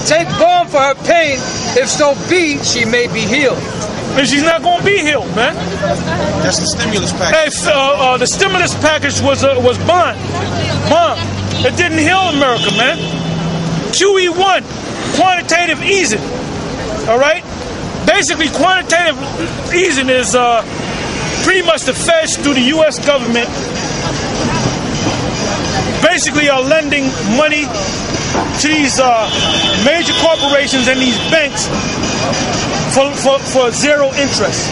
Take balm for her pain, if so be she may be healed. And she's not going to be healed, man. That's the stimulus package. Hey, the stimulus package was bond. It didn't heal America, man. QE1, quantitative easing. All right? Basically, quantitative easing is pretty much the feds through the U.S. government basically are lending money to these major corporations and these banks for zero interest.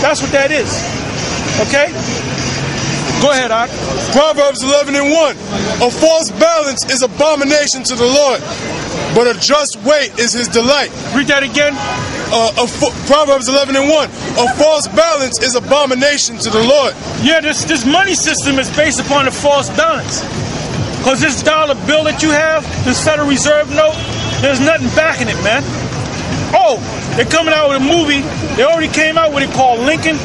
That's what that is. Okay? Go ahead, Ak. Proverbs 11:1. A false balance is abomination to the Lord, but a just weight is his delight. Read that again. Proverbs 11:1. A false balance is abomination to the Lord. Yeah, this money system is based upon a false balance. Because this dollar bill that you have, this Federal Reserve note, there's nothing backing it, man. Oh, they're coming out with a movie. They already came out with it called Lincoln.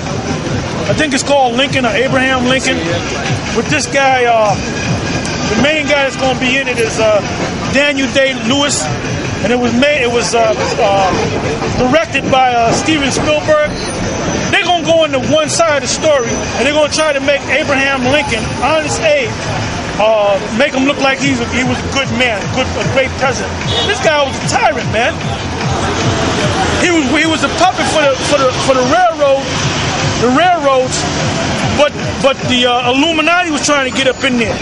I think it's called Lincoln or Abraham Lincoln. With this guy, the main guy that's going to be in it is Daniel Day-Lewis. And it was directed by Steven Spielberg. They're going to go into one side of the story, and they're going to try to make Abraham Lincoln, Honest Abe, make him look like he was a good man, a great president. This guy was a tyrant, man. He was a puppet for the railroads, but the Illuminati was trying to get up in there.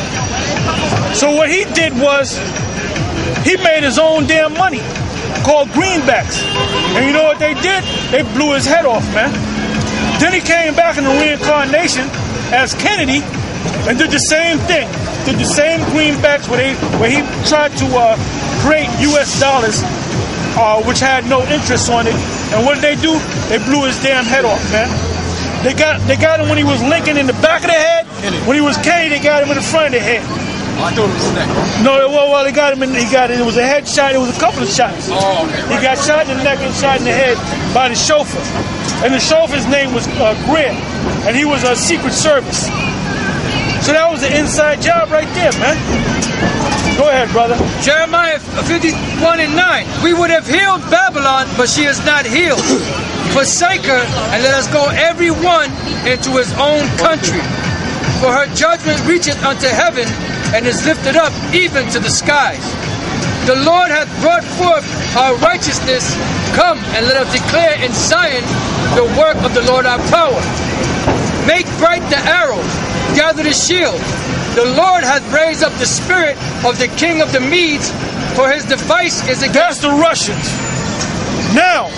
So what he did was he made his own damn money called greenbacks, and you know what they did? They blew his head off, man. Then he came back in the reincarnation as Kennedy and did the same thing. Did the same greenbacks where he tried to create U.S. dollars, which had no interest on it. And what did they do? They blew his damn head off, man. They got him when he was Lincoln in the back of the head. When he was Kennedy, they got him in the front of the head. I thought it was neck. No, well, they got him in. It was a headshot. It was a couple of shots. Oh, okay. He got shot in the neck and shot in the head by the chauffeur, and the chauffeur's name was Greer, and he was a Secret Service. So that was an inside job right there, man. Go ahead, brother. Jeremiah 51:9. We would have healed Babylon, but she is not healed. Forsake her, and let us go every one into his own country. For her judgment reacheth unto heaven, and is lifted up even to the skies. The Lord hath brought forth our righteousness. Come, and let us declare in Zion the work of the Lord our power. Make bright the arrows, gather the shield. The Lord hath raised up the spirit of the king of the Medes, for his device is against... That's the Russians. Now,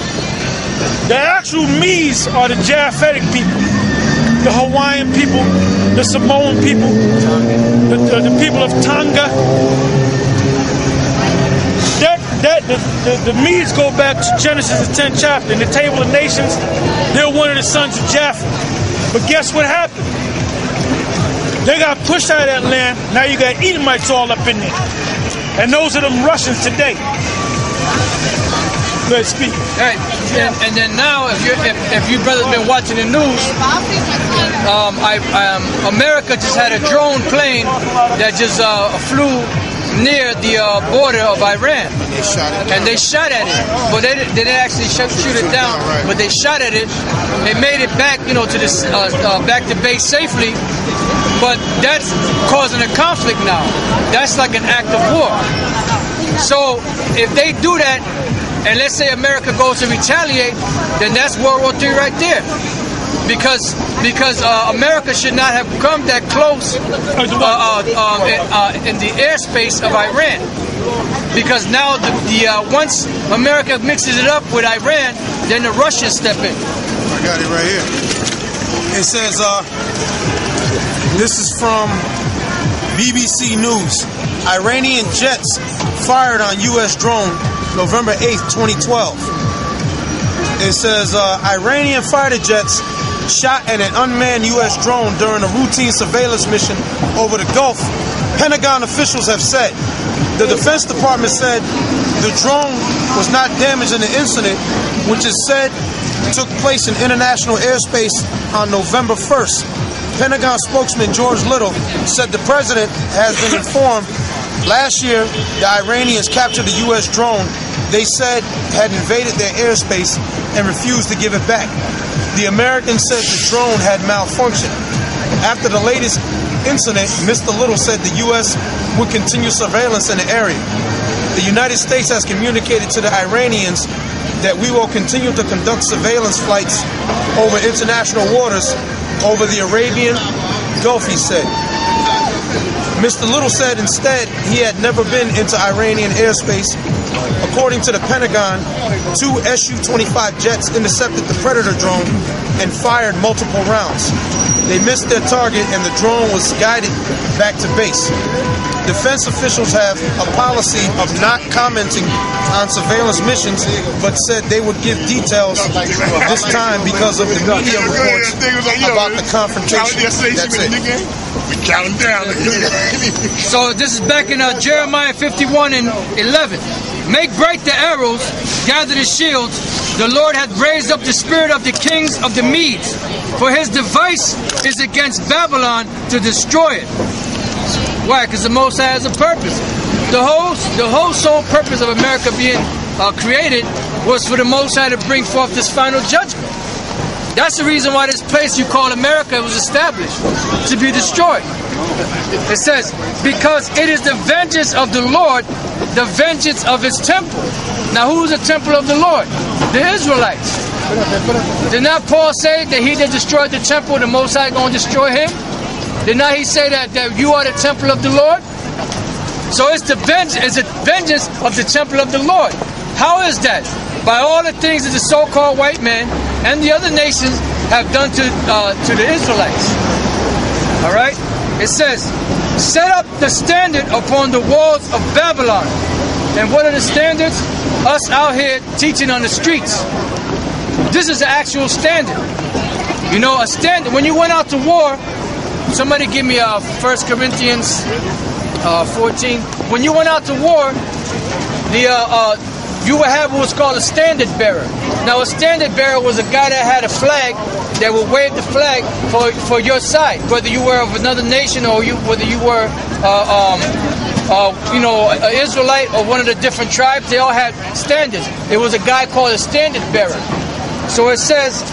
the actual Medes are the Japhetic people, the Hawaiian people, the Samoan people, the people of Tonga. The Medes go back to Genesis, the 10th chapter. In the Table of Nations, they're one of the sons of Japheth. But guess what happened? They got pushed out of that land. Now you got Edomites all up in there. And those are them Russians today. Go ahead, speak. Right. And then now, if you brothers been watching the news, America just had a drone plane that just flew near the border of Iran, and they shot at it, but they didn't actually shoot it down, but they shot at it. They made it back, to this back to base safely, but that's causing a conflict now. That's like an act of war. So if they do that, and let's say America goes to retaliate, then that's World War III right there. Because America should not have come that close in the airspace of Iran. Because now once America mixes it up with Iran, then the Russians step in. I got it right here. It says, this is from BBC News. Iranian jets fired on U.S. drone November 8th, 2012. It says Iranian fighter jets shot at an unmanned U.S. drone during a routine surveillance mission over the Gulf, Pentagon officials have said. The Defense Department said the drone was not damaged in the incident, which is said took place in international airspace on November 1st. Pentagon spokesman George Little said the president has been informed Last year, the Iranians captured a U.S. drone they said had invaded their airspace and refused to give it back. The Americans said the drone had malfunctioned. After the latest incident, Mr. Little said the U.S. would continue surveillance in the area. The United States has communicated to the Iranians that we will continue to conduct surveillance flights over international waters over the Arabian Gulf, he said. Mr. Little said instead he had never been into Iranian airspace. According to the Pentagon, 2 Su-25 jets intercepted the Predator drone and fired multiple rounds. They missed their target and the drone was guided back to base. Defense officials have a policy of not commenting on surveillance missions, but said they would give details this time because of the media reports about the confrontation. That's it. We counting down. So this is back in Jeremiah 51:11. Make bright the arrows, gather the shields. The Lord hath raised up the spirit of the kings of the Medes, for his device is against Babylon to destroy it. Why? Because the Most High has a purpose. The whole sole purpose of America being created was for the Most High to bring forth this final judgment. That's the reason why this place you call America was established, to be destroyed. It says, because it is the vengeance of the Lord, the vengeance of his temple. Now who is the temple of the Lord? The Israelites. Did not Paul say that he that destroyed the temple, the Most High going to destroy him? Did not he say that you are the temple of the Lord? So it's the vengeance of the temple of the Lord. How is that? By all the things that the so-called white man and the other nations have done to the Israelites. All right? It says, set up the standard upon the walls of Babylon. And what are the standards? Us out here teaching on the streets. This is the actual standard. You know, a standard. When you went out to war, somebody give me 1 Corinthians 14. When you went out to war, you would have what was called a standard bearer. Now, a standard bearer was a guy that had a flag that would wave the flag for your side, whether you were of another nation or whether you were, an Israelite or one of the different tribes. They all had standards. It was a guy called a standard bearer. So it says,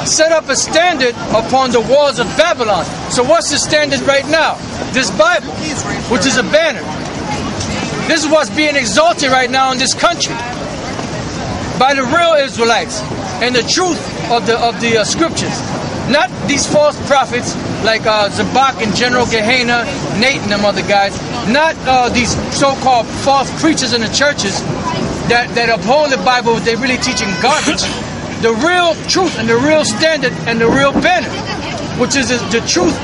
set up a standard upon the walls of Babylon. So what's the standard right now? This Bible, which is a banner. This is what's being exalted right now in this country by the real Israelites and the truth of the scriptures. Not these false prophets like Zabak and General Gehenna, Nate and them other guys. Not these so-called false preachers in the churches that uphold the Bible, but they're really teaching garbage. The real truth and the real standard and the real banner, which is the truth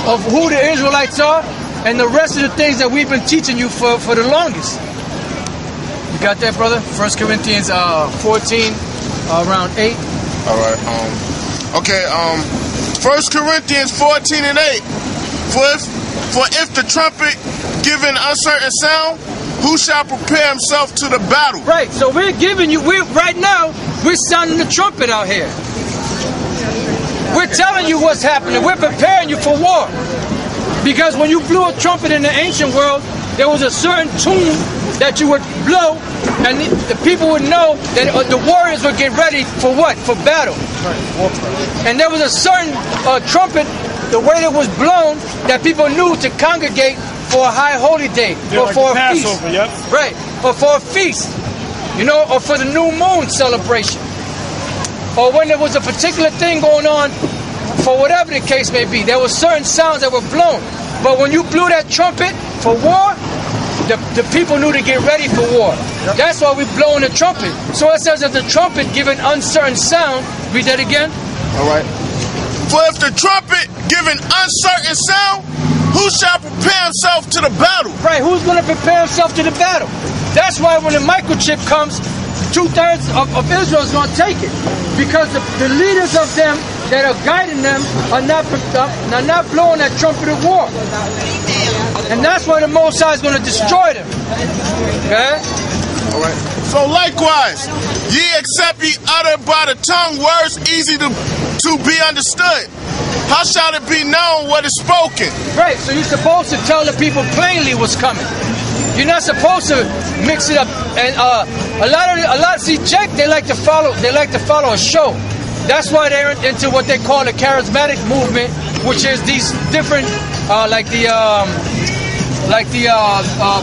of who the Israelites are and the rest of the things that we've been teaching you for the longest. You got that, brother? 1 Corinthians 14, around 8. All right. 1 Corinthians 14 and 8. For if the trumpet give an uncertain sound, who shall prepare himself to the battle? Right. So we're giving you. Right now we're sounding the trumpet out here. We're telling you what's happening. We're preparing you for war. Because when you blew a trumpet in the ancient world, there was a certain tune that you would blow, and the people would know that the warriors would get ready for what? For battle. And there was a certain trumpet, the way it was blown, that people knew to congregate for a high holy day, or for a feast. Yep. Right, or for a feast, or for the new moon celebration. Or when there was a particular thing going on, for whatever the case may be, there were certain sounds that were blown. But when you blew that trumpet for war, the people knew to get ready for war. Yep. That's why we're blowing the trumpet. So it says that the trumpet give an uncertain sound. Read that again. All right. For if the trumpet give an uncertain sound, who shall prepare himself to the battle? Right, who's going to prepare himself to the battle? That's why when the microchip comes, 2/3 of Israel is going to take it. Because the leaders of them that are guiding them are not blowing that trumpet of war. And that's why the Most High is going to destroy them. Okay? All right. So likewise, ye except ye utter by the tongue words easy to be understood, how shall it be known what is spoken? Right, so you're supposed to tell the people plainly what's coming. You're not supposed to mix it up. And a lot. See, Jake, they like to follow a show. That's why they're into what they call the charismatic movement, which is these different, like the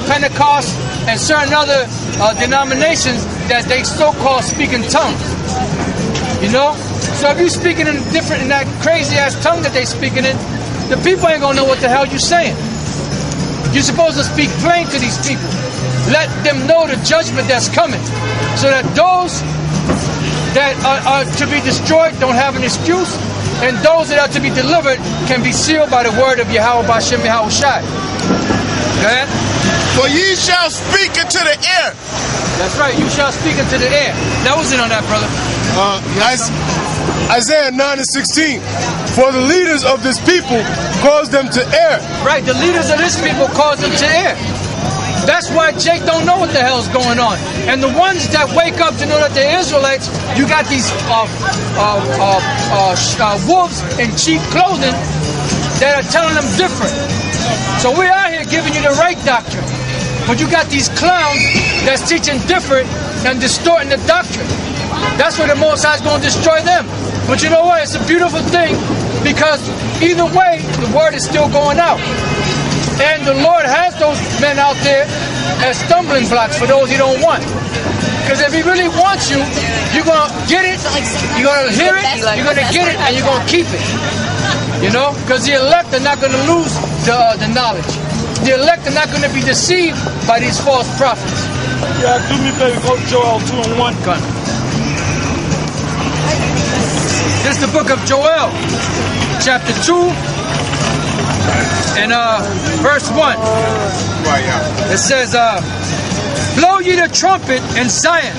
Pentecost and certain other denominations that they so-called speak in tongues. You know? So if you're speaking in that crazy-ass tongue that they speaking in, the people ain't gonna know what the hell you're saying. You're supposed to speak plain to these people. Let them know the judgment that's coming, so that those that are to be destroyed don't have an excuse, and those that are to be delivered can be sealed by the word of Yahweh Bashem Yahweh Shai. Okay? For ye shall speak into the air. That's right, you shall speak into the air. That was it on that, brother. Isaiah 9:16. For the leaders of this people cause them to err. Right, the leaders of this people cause them to err. That's why Jake don't know what the hell's going on. And the ones that wake up to know that they're Israelites, you got these wolves in cheap clothing that are telling them different. So we're out here giving you the right doctrine. But you got these clowns that's teaching different and distorting the doctrine. That's where the Most High is going to destroy them. But you know what? It's a beautiful thing, because either way, the word is still going out. And the Lord has those men out there as stumbling blocks for those He don't want. Because if He really wants you, you're going to get it, you're going to hear it, you're going to get it, and you're going to keep it. You know? Because the elect are not going to lose the knowledge. The elect are not going to be deceived by these false prophets. Yeah, do me a favor, go to Joel 2:1. Gun. This is the book of Joel, chapter 2, and verse 1. It says, blow ye the trumpet in Zion,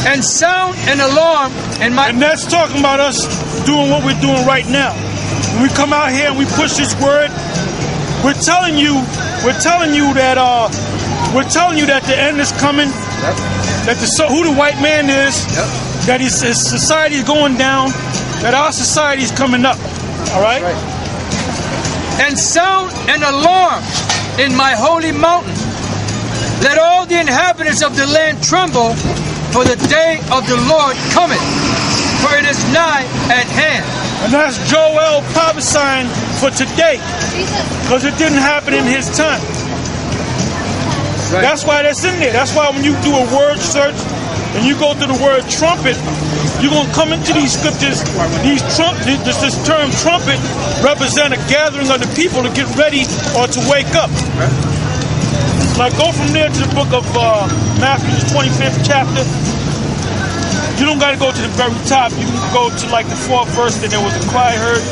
and sound an alarm in my... And that's talking about us doing what we're doing right now. When we come out here and we push this word, we're telling you that the end is coming, that who the white man is, that his society is going down, that our society is coming up. All right? And sound an alarm in my holy mountain. Let all the inhabitants of the land tremble, for the day of the Lord cometh, for it is nigh at hand. And that's Joel prophesying for today, because it didn't happen in his time. Right. That's why that's in there. That's why when you do a word search and you go to the word trumpet, you're going to come into these scriptures. This term trumpet represent a gathering of the people to get ready or to wake up. Like, go from there to the book of Matthew, the 25th chapter. You don't got to go to the very top. You can go to like the 4th verse, that there was a cry heard.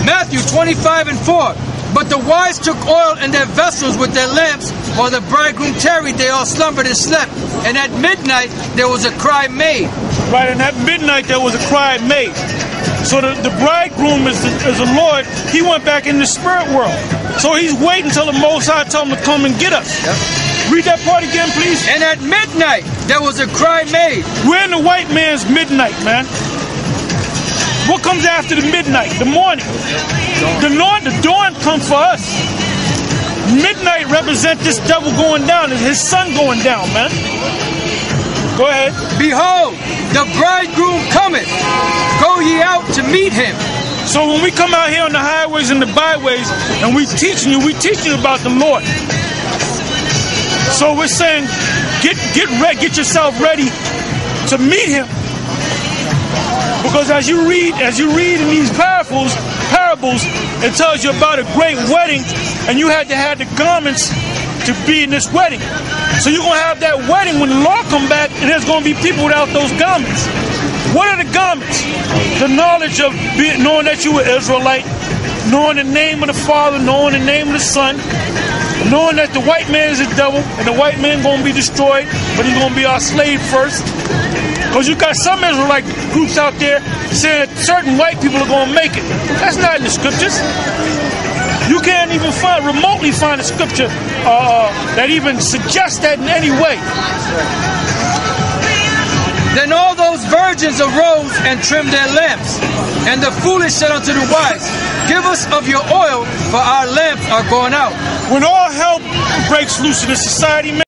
Matthew 25:4. But the wise took oil in their vessels with their lamps, while the bridegroom tarried, they all slumbered and slept. And at midnight there was a cry made. Right, and at midnight there was a cry made. So the bridegroom is the Lord. He went back in the spirit world. So he's waiting until the Most High tell him to come and get us. Yep. Read that part again, please. And at midnight there was a cry made. We're in the white man's midnight, man. What comes after the midnight? The morning. The dawn comes for us. Midnight represents this devil going down, his sun going down, man. Go ahead. Behold, the bridegroom cometh. Go ye out to meet him. So when we come out here on the highways and the byways and we teaching you about the Lord. So we're saying, get yourself ready to meet him. Because as you read in these parables, it tells you about a great wedding, and you had to have the garments to be in this wedding. So you're going to have that wedding when the Lord come back, and there's going to be people without those garments. What are the garments? The knowledge of knowing that you were Israelite, knowing the name of the Father, knowing the name of the Son, knowing that the white man is the devil, and the white man going to be destroyed, but he's going to be our slave first. Because you got some Israelite groups out there saying that certain white people are going to make it. That's not in the scriptures. You can't even remotely find a scripture that even suggests that in any way. Then all those virgins arose and trimmed their lamps, and the foolish said unto the wise, give us of your oil, for our lamps are going out. When all hell breaks loose in this society, man,